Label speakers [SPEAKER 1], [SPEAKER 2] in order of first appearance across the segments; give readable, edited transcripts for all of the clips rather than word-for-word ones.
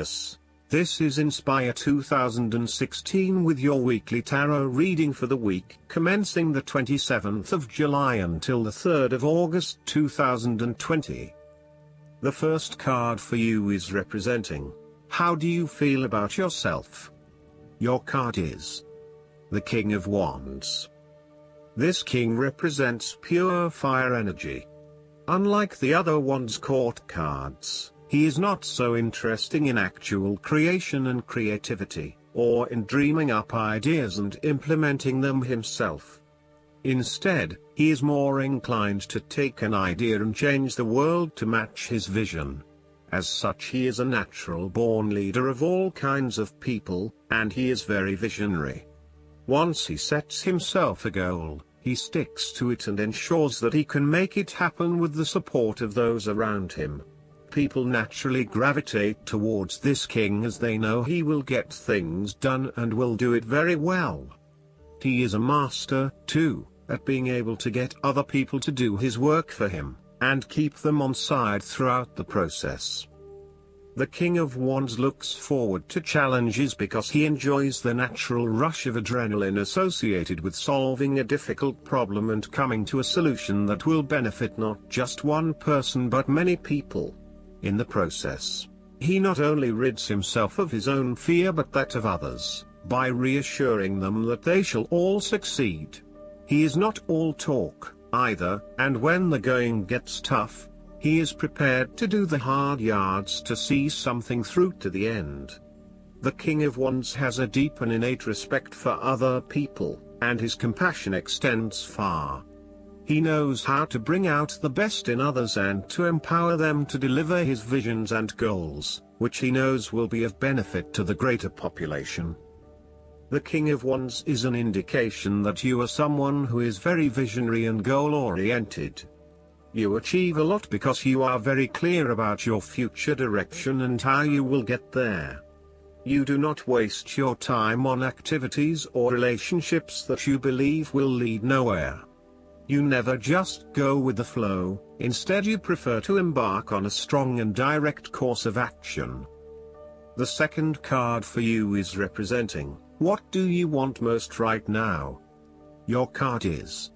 [SPEAKER 1] Aquarius. This is Inspire 2016 with your weekly tarot reading for the week commencing the 27th of July until the 3rd of August 2020. The first card for you is representing, how do you feel about yourself? Your card is the King of Wands. This king represents pure fire energy. Unlike the other Wands court cards, he is not so interesting in actual creation and creativity, or in dreaming up ideas and implementing them himself. Instead, he is more inclined to take an idea and change the world to match his vision. As such, he is a natural-born leader of all kinds of people, and he is very visionary. Once he sets himself a goal, he sticks to it and ensures that he can make it happen with the support of those around him. People naturally gravitate towards this king as they know he will get things done and will do it very well. He is a master, too, at being able to get other people to do his work for him, and keep them on side throughout the process. The King of Wands looks forward to challenges because he enjoys the natural rush of adrenaline associated with solving a difficult problem and coming to a solution that will benefit not just one person but many people. In the process, he not only rids himself of his own fear but that of others, by reassuring them that they shall all succeed. He is not all talk, either, and when the going gets tough, he is prepared to do the hard yards to see something through to the end. The King of Wands has a deep and innate respect for other people, and his compassion extends far. He knows how to bring out the best in others and to empower them to deliver his visions and goals, which he knows will be of benefit to the greater population. The King of Wands is an indication that you are someone who is very visionary and goal-oriented. You achieve a lot because you are very clear about your future direction and how you will get there. You do not waste your time on activities or relationships that you believe will lead nowhere. You never just go with the flow, instead you prefer to embark on a strong and direct course of action. The second card for you is representing, what do you want most right now? Your card is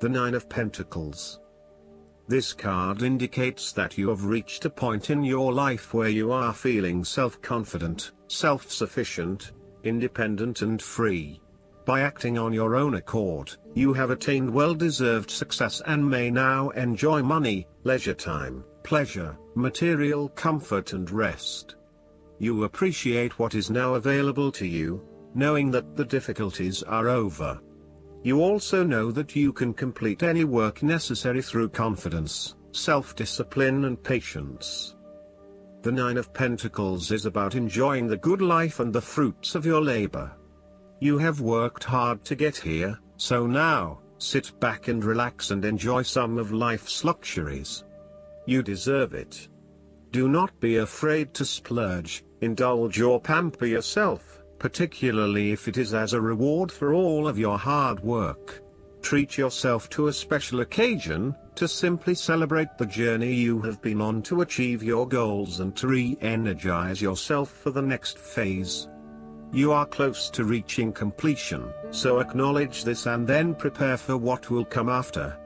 [SPEAKER 1] the Nine of Pentacles. This card indicates that you have reached a point in your life where you are feeling self-confident, self-sufficient, independent and free. By acting on your own accord, you have attained well-deserved success and may now enjoy money, leisure time, pleasure, material comfort and rest. You appreciate what is now available to you, knowing that the difficulties are over. You also know that you can complete any work necessary through confidence, self-discipline and patience. The Nine of Pentacles is about enjoying the good life and the fruits of your labor. You have worked hard to get here, so now, sit back and relax and enjoy some of life's luxuries. You deserve it. Do not be afraid to splurge, indulge or pamper yourself, particularly if it is as a reward for all of your hard work. Treat yourself to a special occasion, to simply celebrate the journey you have been on to achieve your goals and to re-energize yourself for the next phase. You are close to reaching completion, so acknowledge this and then prepare for what will come after.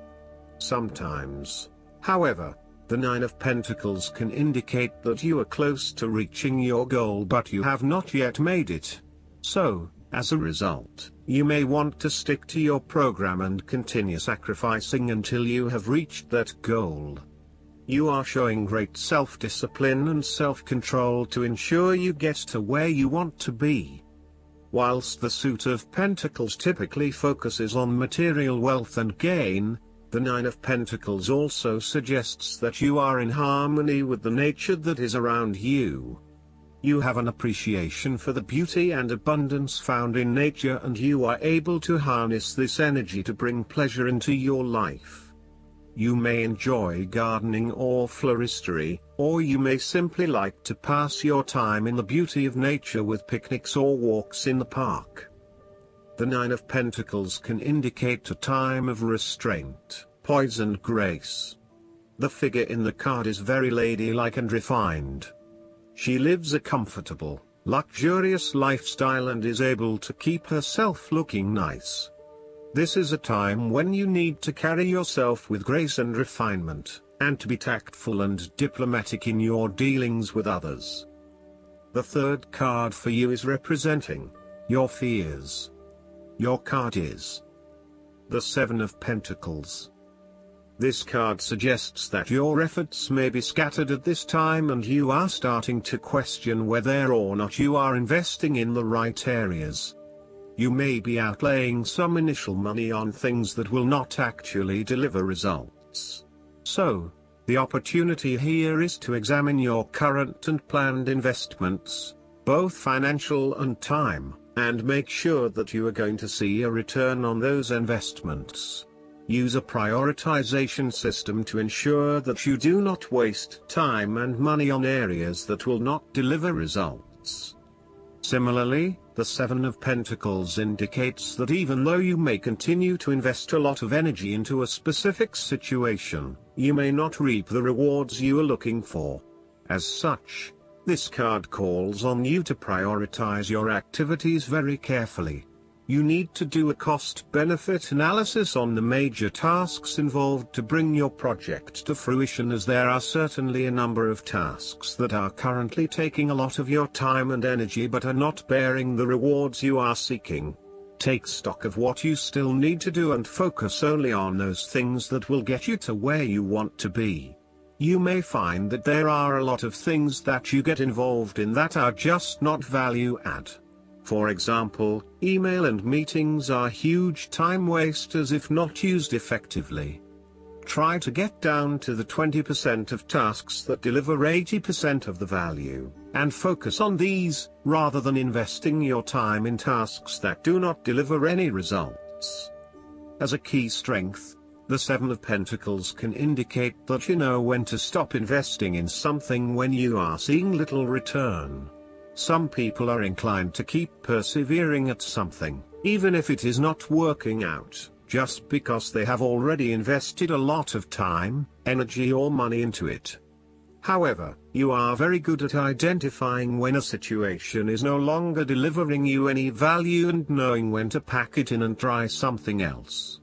[SPEAKER 1] Sometimes, however, the Nine of Pentacles can indicate that you are close to reaching your goal but you have not yet made it. So, as a result, you may want to stick to your program and continue sacrificing until you have reached that goal. You are showing great self-discipline and self-control to ensure you get to where you want to be. Whilst the Suit of Pentacles typically focuses on material wealth and gain, the Nine of Pentacles also suggests that you are in harmony with the nature that is around you. You have an appreciation for the beauty and abundance found in nature and you are able to harness this energy to bring pleasure into your life. You may enjoy gardening or floristery, or you may simply like to pass your time in the beauty of nature with picnics or walks in the park. The Nine of Pentacles can indicate a time of restraint, poise and grace. The figure in the card is very ladylike and refined. She lives a comfortable, luxurious lifestyle and is able to keep herself looking nice. This is a time when you need to carry yourself with grace and refinement, and to be tactful and diplomatic in your dealings with others. The third card for you is representing your fears. Your card is the Seven of Pentacles. This card suggests that your efforts may be scattered at this time and you are starting to question whether or not you are investing in the right areas. You may be outlaying some initial money on things that will not actually deliver results. So, the opportunity here is to examine your current and planned investments, both financial and time, and make sure that you are going to see a return on those investments. Use a prioritization system to ensure that you do not waste time and money on areas that will not deliver results. Similarly, the Seven of Pentacles indicates that even though you may continue to invest a lot of energy into a specific situation, you may not reap the rewards you are looking for. As such, this card calls on you to prioritize your activities very carefully. You need to do a cost-benefit analysis on the major tasks involved to bring your project to fruition, as there are certainly a number of tasks that are currently taking a lot of your time and energy but are not bearing the rewards you are seeking. Take stock of what you still need to do and focus only on those things that will get you to where you want to be. You may find that there are a lot of things that you get involved in that are just not value add. For example, email and meetings are huge time wasters if not used effectively. Try to get down to the 20% of tasks that deliver 80% of the value, and focus on these, rather than investing your time in tasks that do not deliver any results. As a key strength, the Seven of Pentacles can indicate that you know when to stop investing in something when you are seeing little return. Some people are inclined to keep persevering at something, even if it is not working out, just because they have already invested a lot of time, energy or money into it. However, you are very good at identifying when a situation is no longer delivering you any value and knowing when to pack it in and try something else.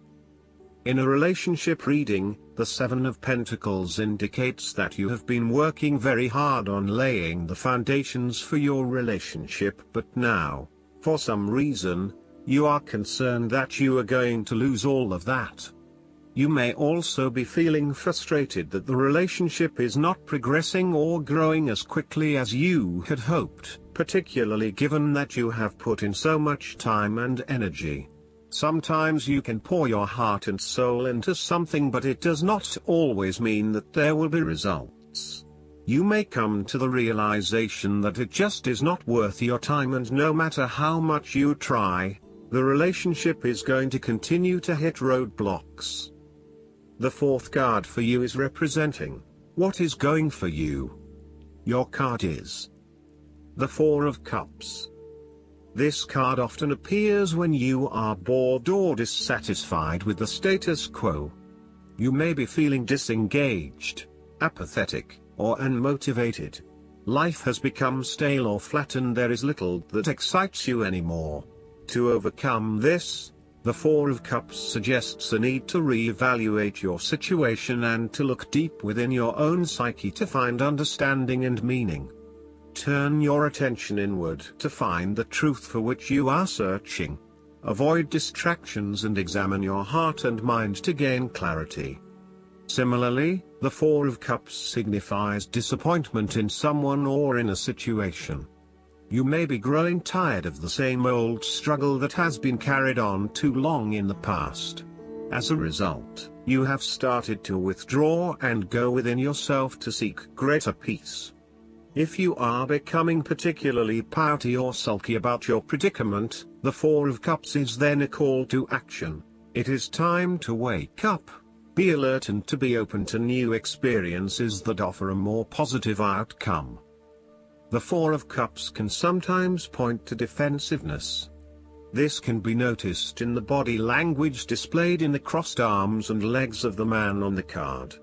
[SPEAKER 1] In a relationship reading, the Seven of Pentacles indicates that you have been working very hard on laying the foundations for your relationship, but now, for some reason, you are concerned that you are going to lose all of that. You may also be feeling frustrated that the relationship is not progressing or growing as quickly as you had hoped, particularly given that you have put in so much time and energy. Sometimes you can pour your heart and soul into something, but it does not always mean that there will be results. You may come to the realization that it just is not worth your time, and no matter how much you try, the relationship is going to continue to hit roadblocks. The fourth card for you is representing what is going for you. Your card is the Four of Cups. This card often appears when you are bored or dissatisfied with the status quo. You may be feeling disengaged, apathetic, or unmotivated. Life has become stale or flat and there is little that excites you anymore. To overcome this, the Four of Cups suggests a need to re-evaluate your situation and to look deep within your own psyche to find understanding and meaning. Turn your attention inward to find the truth for which you are searching. Avoid distractions and examine your heart and mind to gain clarity. Similarly, the Four of Cups signifies disappointment in someone or in a situation. You may be growing tired of the same old struggle that has been carried on too long in the past. As a result, you have started to withdraw and go within yourself to seek greater peace. If you are becoming particularly pouty or sulky about your predicament, the Four of Cups is then a call to action. It is time to wake up, be alert, and to be open to new experiences that offer a more positive outcome. The Four of Cups can sometimes point to defensiveness. This can be noticed in the body language displayed in the crossed arms and legs of the man on the card.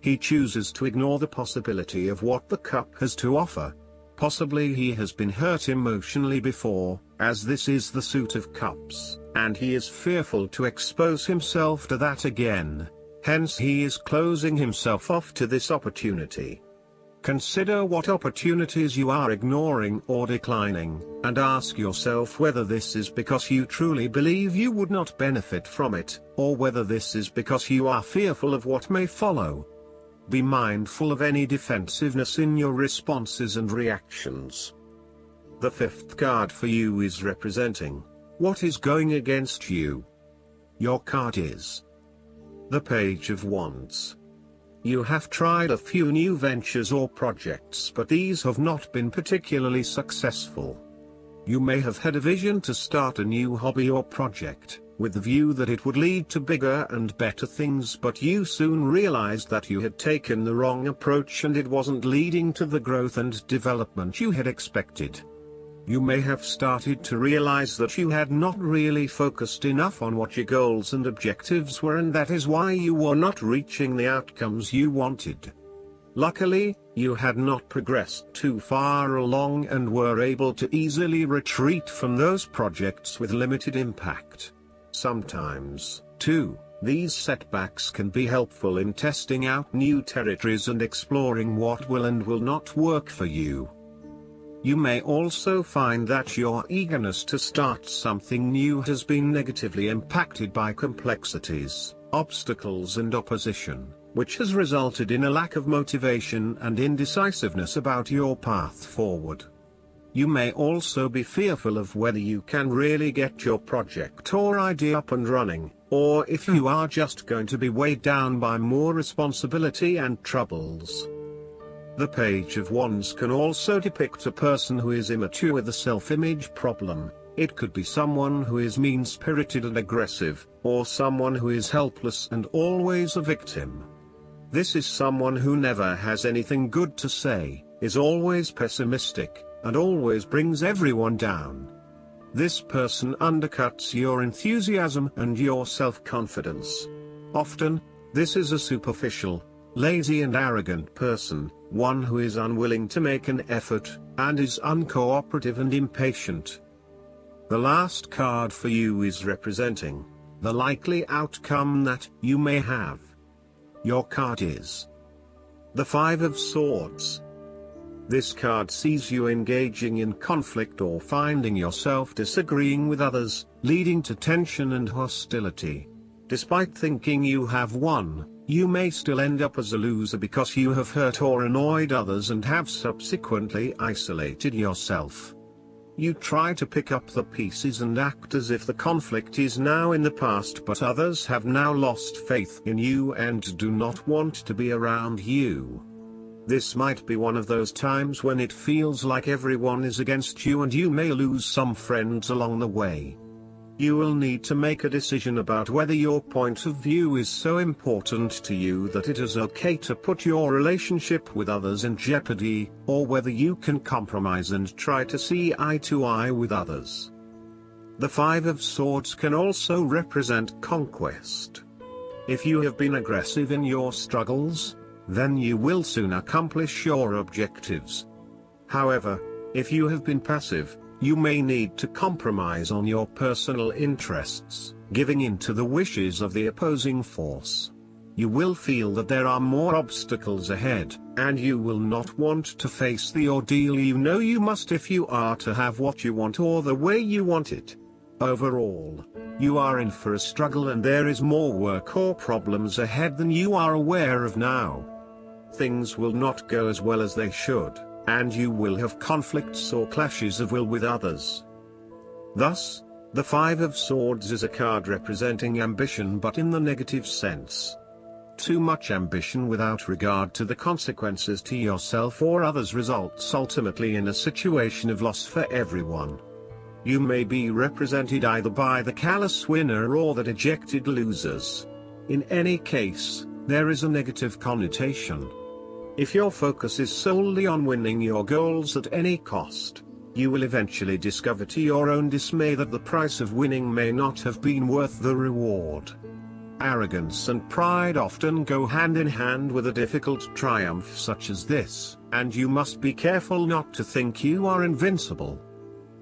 [SPEAKER 1] He chooses to ignore the possibility of what the cup has to offer. Possibly he has been hurt emotionally before, as this is the Suit of Cups, and he is fearful to expose himself to that again. Hence he is closing himself off to this opportunity. Consider what opportunities you are ignoring or declining, and ask yourself whether this is because you truly believe you would not benefit from it, or whether this is because you are fearful of what may follow. Be mindful of any defensiveness in your responses and reactions. The fifth card for you is representing what is going against you. Your card is the Page of Wands. You have tried a few new ventures or projects, but these have not been particularly successful. You may have had a vision to start a new hobby or project, with the view that it would lead to bigger and better things, but you soon realized that you had taken the wrong approach and it wasn't leading to the growth and development you had expected. You may have started to realize that you had not really focused enough on what your goals and objectives were, and that is why you were not reaching the outcomes you wanted. Luckily, you had not progressed too far along and were able to easily retreat from those projects with limited impact. Sometimes, too, these setbacks can be helpful in testing out new territories and exploring what will and will not work for you. You may also find that your eagerness to start something new has been negatively impacted by complexities, obstacles and opposition, which has resulted in a lack of motivation and indecisiveness about your path forward. You may also be fearful of whether you can really get your project or idea up and running, or if you are just going to be weighed down by more responsibility and troubles. The Page of Wands can also depict a person who is immature with a self-image problem. It could be someone who is mean-spirited and aggressive, or someone who is helpless and always a victim. This is someone who never has anything good to say, is always pessimistic, and always brings everyone down. This person undercuts your enthusiasm and your self-confidence. Often, this is a superficial, lazy and arrogant person, one who is unwilling to make an effort, and is uncooperative and impatient. The last card for you is representing the likely outcome that you may have. Your card is the Five of Swords. This card sees you engaging in conflict or finding yourself disagreeing with others, leading to tension and hostility. Despite thinking you have won, you may still end up as a loser because you have hurt or annoyed others and have subsequently isolated yourself. You try to pick up the pieces and act as if the conflict is now in the past, but others have now lost faith in you and do not want to be around you. This might be one of those times when it feels like everyone is against you and you may lose some friends along the way. You will need to make a decision about whether your point of view is so important to you that it is okay to put your relationship with others in jeopardy, or whether you can compromise and try to see eye to eye with others. The Five of Swords can also represent conquest. If you have been aggressive in your struggles, then you will soon accomplish your objectives. However, if you have been passive, you may need to compromise on your personal interests, giving in to the wishes of the opposing force. You will feel that there are more obstacles ahead, and you will not want to face the ordeal you know you must if you are to have what you want or the way you want it. Overall, you are in for a struggle and there is more work or problems ahead than you are aware of now. Things will not go as well as they should, and you will have conflicts or clashes of will with others. Thus, the Five of Swords is a card representing ambition, but in the negative sense. Too much ambition without regard to the consequences to yourself or others results ultimately in a situation of loss for everyone. You may be represented either by the callous winner or the dejected losers. In any case, there is a negative connotation. If your focus is solely on winning your goals at any cost, you will eventually discover to your own dismay that the price of winning may not have been worth the reward. Arrogance and pride often go hand in hand with a difficult triumph such as this, and you must be careful not to think you are invincible.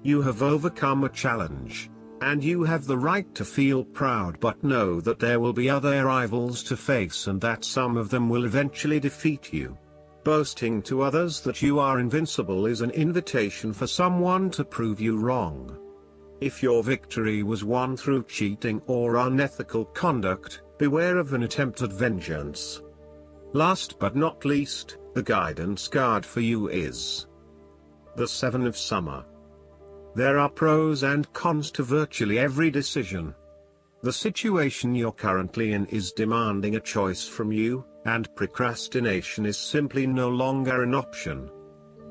[SPEAKER 1] You have overcome a challenge, and you have the right to feel proud, but know that there will be other rivals to face and that some of them will eventually defeat you. Boasting to others that you are invincible is an invitation for someone to prove you wrong. If your victory was won through cheating or unethical conduct, beware of an attempt at vengeance. Last but not least, the guidance card for you is the Seven of Summer. There are pros and cons to virtually every decision. The situation you're currently in is demanding a choice from you, and procrastination is simply no longer an option.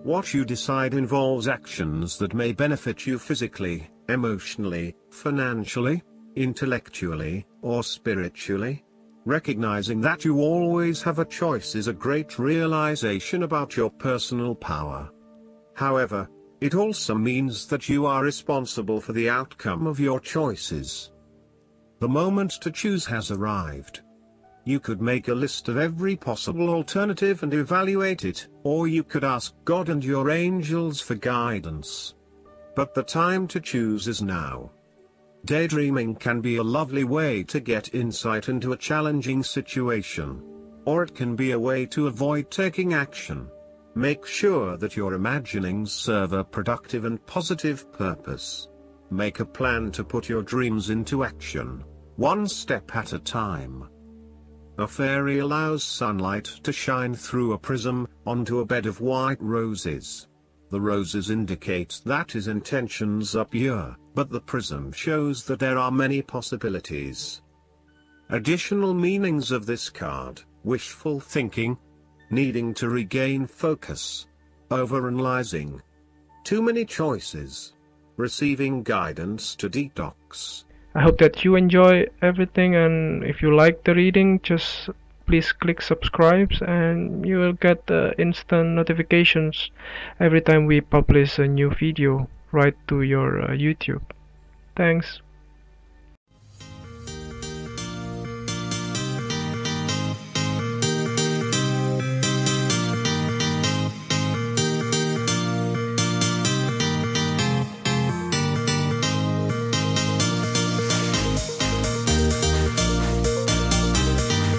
[SPEAKER 1] What you decide involves actions that may benefit you physically, emotionally, financially, intellectually, or spiritually. Recognizing that you always have a choice is a great realization about your personal power. However, it also means that you are responsible for the outcome of your choices. The moment to choose has arrived. You could make a list of every possible alternative and evaluate it, or you could ask God and your angels for guidance. But the time to choose is now. Daydreaming can be a lovely way to get insight into a challenging situation. Or it can be a way to avoid taking action. Make sure that your imaginings serve a productive and positive purpose. Make a plan to put your dreams into action, one step at a time. A fairy allows sunlight to shine through a prism, onto a bed of white roses. The roses indicate that his intentions are pure, but the prism shows that there are many possibilities. Additional meanings of this card: wishful thinking, needing to regain focus, overanalyzing, too many choices, receiving guidance to detox.
[SPEAKER 2] I hope that you enjoy everything, and if you like the reading, just please click subscribe and you will get instant notifications every time we publish a new video right to your YouTube. Thanks.